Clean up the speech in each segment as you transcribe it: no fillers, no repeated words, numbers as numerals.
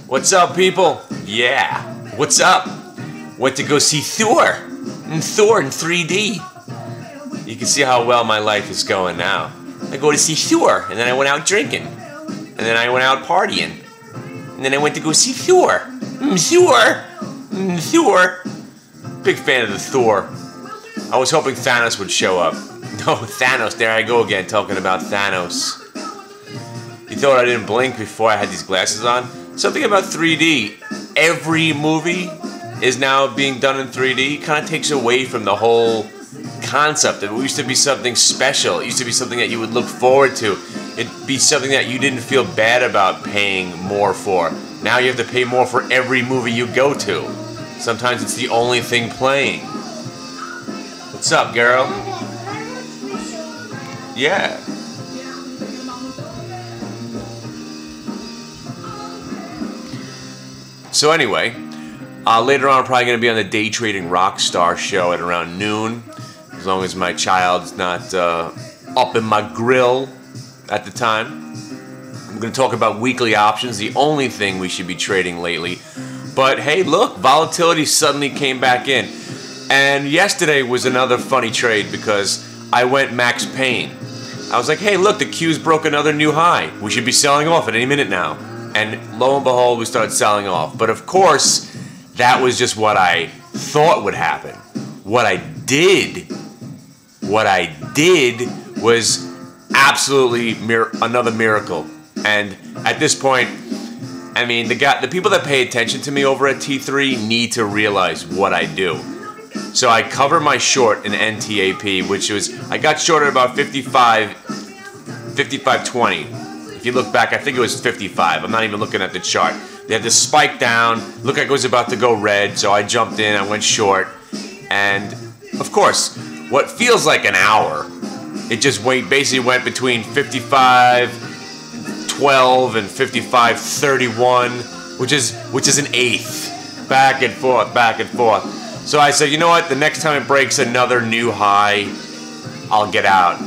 What's up, people? Yeah, what's up? Went to go see Thor in 3D. You can see how well my life is going now. I go to see Thor, and then I went out drinking, and then I went out partying, and then I went to go see Thor. Thor. Big fan of the Thor. I was hoping Thanos would show up. No, Thanos, there I go again, talking about Thanos. You thought I didn't blink before I had these glasses on? Something about 3D. Every movie is now being done in 3D. It kind of takes away from the whole concept. It used to be something special. It used to be something that you would look forward to. It'd be something that you didn't feel bad about paying more for. Now you have to pay more for every movie you go to. Sometimes it's the only thing playing. What's up, girl? Yeah. So anyway, later on I'm probably going to be on the Day Trading Rockstar show at around noon, as long as my child's not up in my grill at the time. I'm going to talk about weekly options, the only thing we should be trading lately. But hey, look, volatility suddenly came back in. And yesterday was another funny trade because I went Max Payne. I was like, hey, look, the Q's broke another new high. We should be selling off at any minute now. And lo and behold, we started selling off. But of course, that was just what I thought would happen. What I did was absolutely another miracle. And at this point, I mean, the people that pay attention to me over at T3 need to realize what I do. So I cover my short in NTAP, which was, I got short at about 55.20. If you look back, I think it was 55. I'm not even looking at the chart. They had this spike down, looked like it was about to go red, so I jumped in, I went short. And of course, what feels like an hour, it just basically went between 55.12 and 55.31, which is an eighth. Back and forth, back and forth. So I said, you know what, the next time it breaks another new high, I'll get out.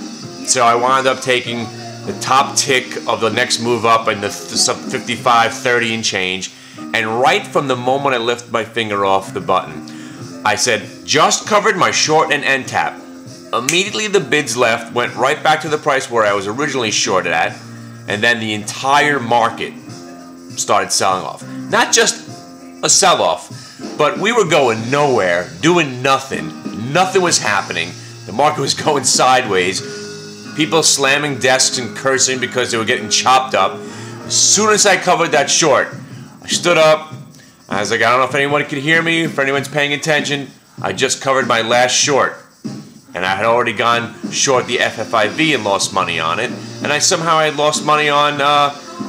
So I wound up taking the top tick of the next move up in the sub 55.30 and change, and right from the moment I lifted my finger off the button, I said, just covered my short and end tap. Immediately the bids left, went right back to the price where I was originally shorted at, and then the entire market started selling off. Not just a sell-off, but we were going nowhere, doing nothing. Nothing was happening. The market was going sideways. People slamming desks and cursing because they were getting chopped up. As soon as I covered that short, I stood up. I was like, I don't know if anyone could hear me, if anyone's paying attention. I just covered my last short. And I had already gone short the FFIV and lost money on it. And somehow I lost money on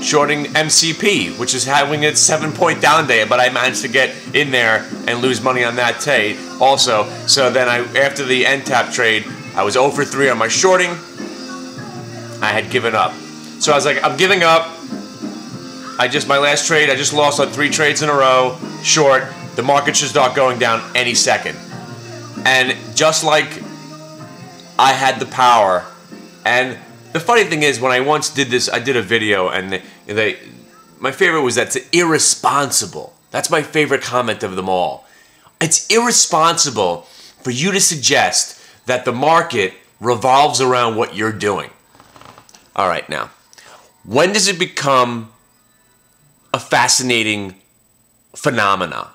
shorting MCP, which is having its 7-point down day, but I managed to get in there and lose money on that trade also. So then after the end tap trade, I was 0 for 3 on my shorting. I had given up. So I was like, I'm giving up. My last trade, I just lost on 3 trades in a row, short. The market should start going down any second. And just like I had the power, and the funny thing is, when I once did this, I did a video, and my favorite was that's irresponsible. That's my favorite comment of them all. It's irresponsible for you to suggest that the market revolves around what you're doing. All right, now, when does it become a fascinating phenomena?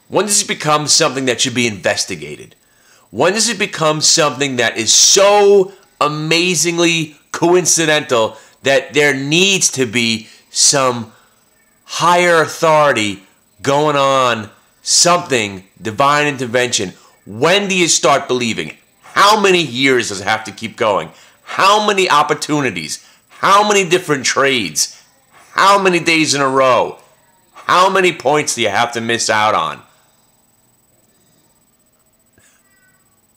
When does it become something that should be investigated? When does it become something that is so amazingly coincidental that there needs to be some higher authority going on, something, divine intervention? When do you start believing? How many years does it have to keep going? How many opportunities? How many different trades? How many days in a row? How many points do you have to miss out on?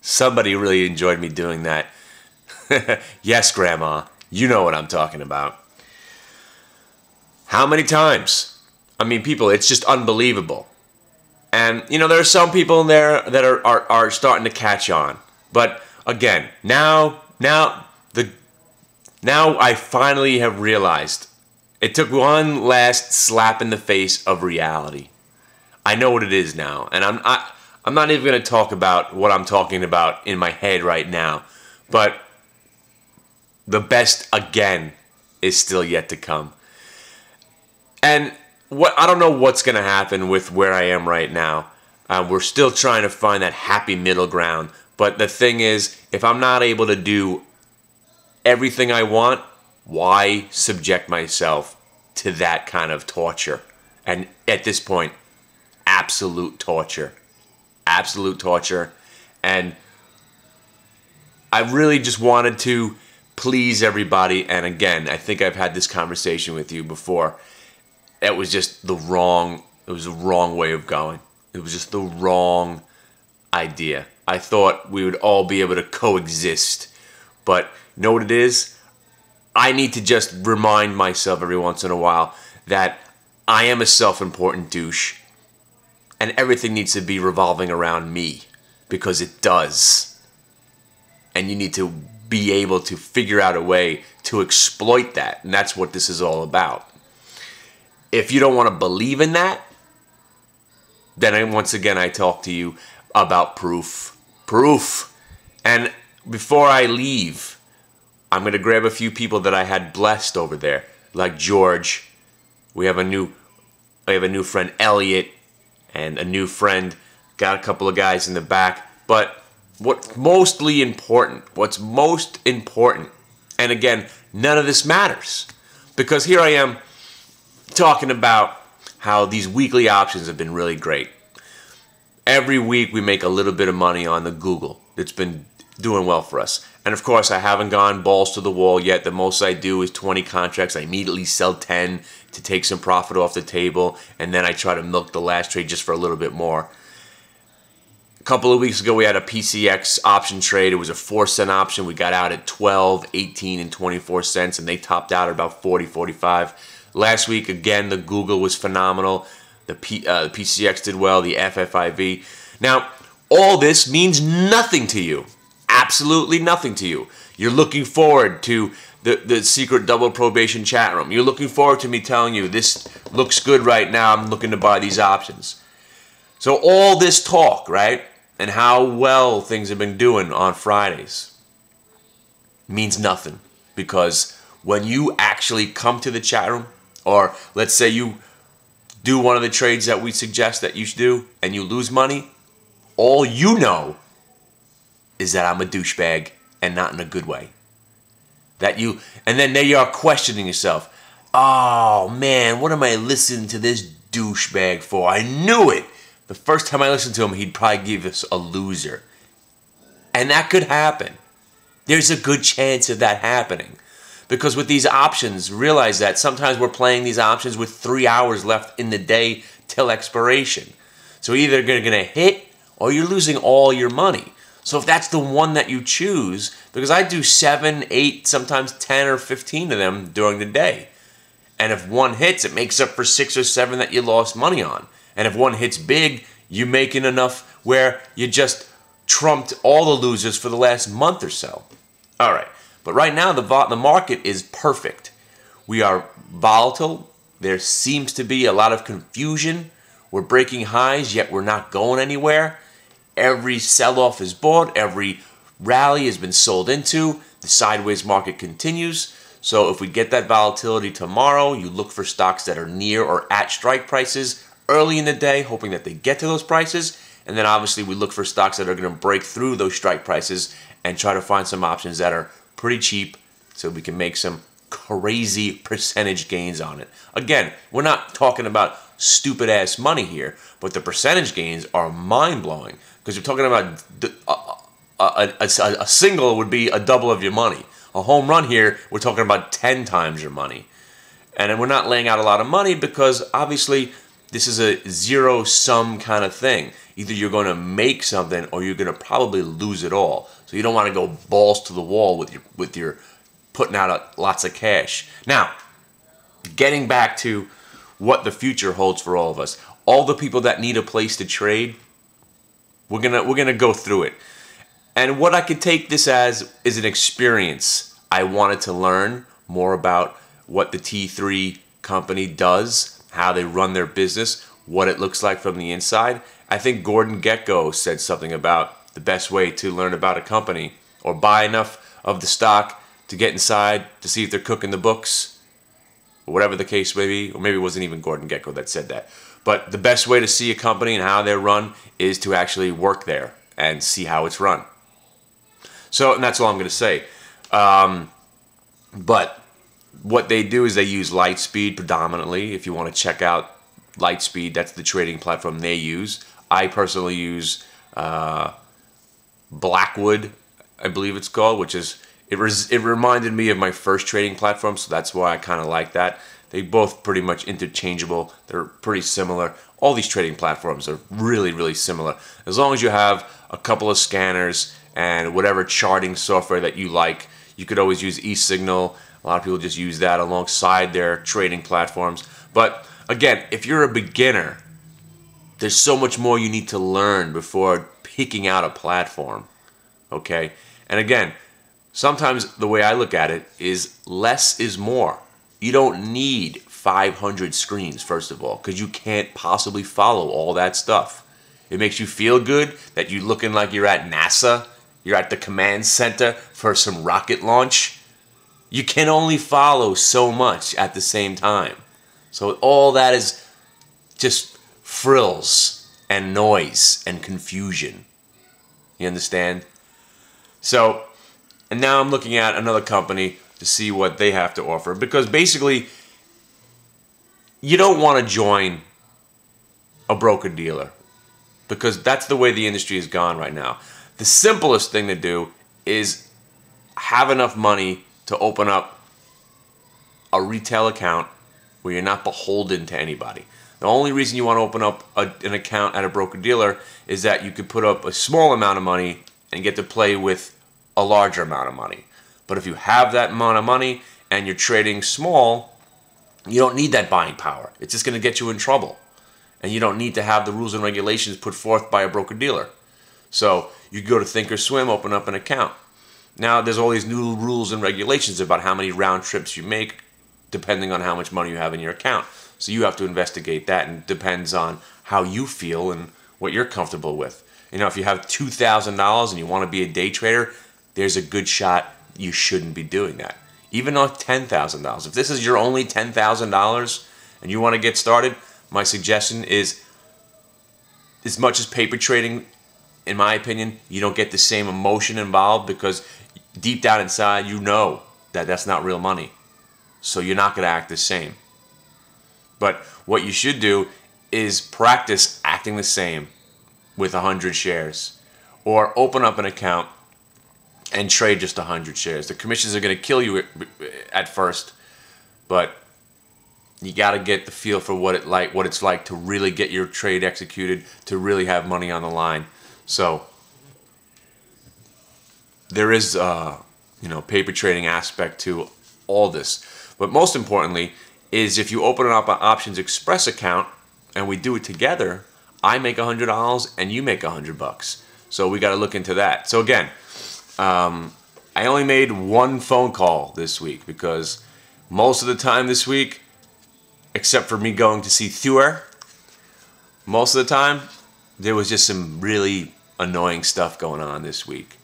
Somebody really enjoyed me doing that. Yes, Grandma, you know what I'm talking about. How many times? I mean, people, it's just unbelievable. And, you know, there are some people in there that are starting to catch on. But, again, now I finally have realized, It took one last slap in the face of reality. I know what it is now, and I'm not even going to talk about what I'm talking about in my head right now, but the best again is still yet to come. And I don't know what's going to happen with where I am right now. We're still trying to find that happy middle ground. But the thing is, if I'm not able to do everything I want, why subject myself to that kind of torture? And at this point, absolute torture. Absolute torture. And I really just wanted to please everybody. And again, I think I've had this conversation with you before. It was just the wrong way of going. It was just the wrong idea. I thought we would all be able to coexist. But you know what it is? I need to just remind myself every once in a while that I am a self-important douche. And everything needs to be revolving around me. Because it does. And you need to be able to figure out a way to exploit that. And that's what this is all about. If you don't want to believe in that, then once again I talk to you about proof. Proof. And before I leave, I'm going to grab a few people that I had blessed over there, like George. I have a new friend, Elliot, and a new friend. Got a couple of guys in the back. But what's most important, and again, none of this matters. Because here I am talking about how these weekly options have been really great. Every week we make a little bit of money on the Google. It's been doing well for us. And of course, I haven't gone balls to the wall yet. The most I do is 20 contracts. I immediately sell 10 to take some profit off the table. And then I try to milk the last trade just for a little bit more. A couple of weeks ago, we had a PCX option trade. It was a 4-cent option. We got out at 12, 18, and 24 cents. And they topped out at about 40, 45. Last week, again, the Google was phenomenal. The PCX did well, the FFIV. Now, all this means nothing to you. Absolutely nothing to you. You're looking forward to the secret double probation chat room. You're looking forward to me telling you, this looks good right now. I'm looking to buy these options. So all this talk, right, and how well things have been doing on Fridays means nothing. Because when you actually come to the chat room, or let's say you do one of the trades that we suggest that you should do, and you lose money, all you know is that I'm a douchebag, and not in a good way. And then there you are questioning yourself. Oh man, what am I listening to this douchebag for? I knew it. The first time I listened to him, he'd probably give us a loser. And that could happen. There's a good chance of that happening. Because with these options, realize that sometimes we're playing these options with 3 hours left in the day till expiration. So either you're going to hit or you're losing all your money. So if that's the one that you choose, because I do 7, 8, sometimes 10 or 15 of them during the day. And if one hits, it makes up for 6 or 7 that you lost money on. And if one hits big, you're making enough where you just trumped all the losers for the last month or so. All right. But right now, the market is perfect. We are volatile. There seems to be a lot of confusion. We're breaking highs, yet we're not going anywhere. Every sell-off is bought. Every rally has been sold into. The sideways market continues. So if we get that volatility tomorrow, you look for stocks that are near or at strike prices early in the day, hoping that they get to those prices. And then obviously we look for stocks that are going to break through those strike prices and try to find some options that are pretty cheap so we can make some crazy percentage gains on it. Again, we're not talking about stupid ass money here, but the percentage gains are mind-blowing because you're talking about a single would be a double of your money. A home run here, we're talking about 10 times your money. And then we're not laying out a lot of money because obviously this is a zero-sum kind of thing. Either you're going to make something or you're going to probably lose it all. So you don't want to go balls to the wall with your putting out lots of cash. Now, getting back to what the future holds for all of us. All the people that need a place to trade, we're gonna go through it. And what I could take this as is an experience. I wanted to learn more about what the T3 company does, how they run their business, what it looks like from the inside. I think Gordon Gekko said something about the best way to learn about a company or buy enough of the stock to get inside to see if they're cooking the books, or whatever the case may be. Or maybe it wasn't even Gordon Gekko that said that. But the best way to see a company and how they're run is to actually work there and see how it's run. So, and that's all I'm going to say. But what they do is they use Lightspeed predominantly. If you want to check out Lightspeed, that's the trading platform they use. I personally use Blackwood, I believe it's called, which is, it reminded me of my first trading platform, so that's why I kind of like that. They both pretty much interchangeable. They're pretty similar. All these trading platforms are really, really similar. As long as you have a couple of scanners and whatever charting software that you like, you could always use eSignal. A lot of people just use that alongside their trading platforms. But again, if you're a beginner, there's so much more you need to learn before picking out a platform, okay? And again, sometimes the way I look at it is less is more. You don't need 500 screens, first of all, because you can't possibly follow all that stuff. It makes you feel good that you're looking like you're at NASA, you're at the command center for some rocket launch. You can only follow so much at the same time. So all that is just frills and noise and confusion. You understand? So, and now I'm looking at another company to see what they have to offer, because basically you don't want to join a broker-dealer, because that's the way the industry has gone right now. The simplest thing to do is have enough money to open up a retail account where you're not beholden to anybody. The only reason you want to open up an account at a broker-dealer is that you could put up a small amount of money and get to play with a larger amount of money. But if you have that amount of money and you're trading small, you don't need that buying power. It's just going to get you in trouble. And you don't need to have the rules and regulations put forth by a broker-dealer. So you go to Thinkorswim, open up an account. Now there's all these new rules and regulations about how many round trips you make depending on how much money you have in your account. So you have to investigate that, and it depends on how you feel and what you're comfortable with. You know, if you have $2,000 and you want to be a day trader, there's a good shot you shouldn't be doing that. Even on $10,000. If this is your only $10,000 and you want to get started, my suggestion is, as much as paper trading, in my opinion, you don't get the same emotion involved, because deep down inside you know that that's not real money. So you're not going to act the same. But what you should do is practice acting the same with 100 shares. Or open up an account and trade just 100 shares. The commissions are going to kill you at first, but you got to get the feel for what it's like to really get your trade executed, to really have money on the line. So there is paper trading aspect to all this. But most importantly is, if you open up an Options Express account and we do it together, I make $100 and you make $100. So we got to look into that. So again, I only made one phone call this week, because most of the time this week, except for me going to see Thur, most of the time there was just some really annoying stuff going on this week.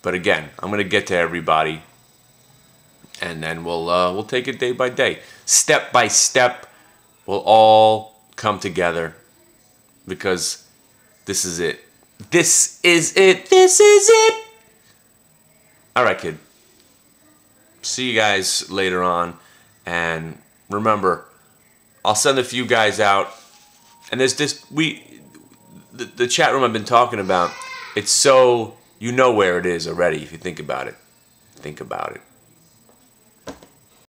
But again, I'm going to get to everybody, and then we'll take it day by day. Step by step, we'll all come together, because this is it. This is it. This is it. All right, kid. See you guys later on. And remember, I'll send a few guys out. And there's this, the chat room I've been talking about, it's so, you know where it is already if you think about it. Think about it.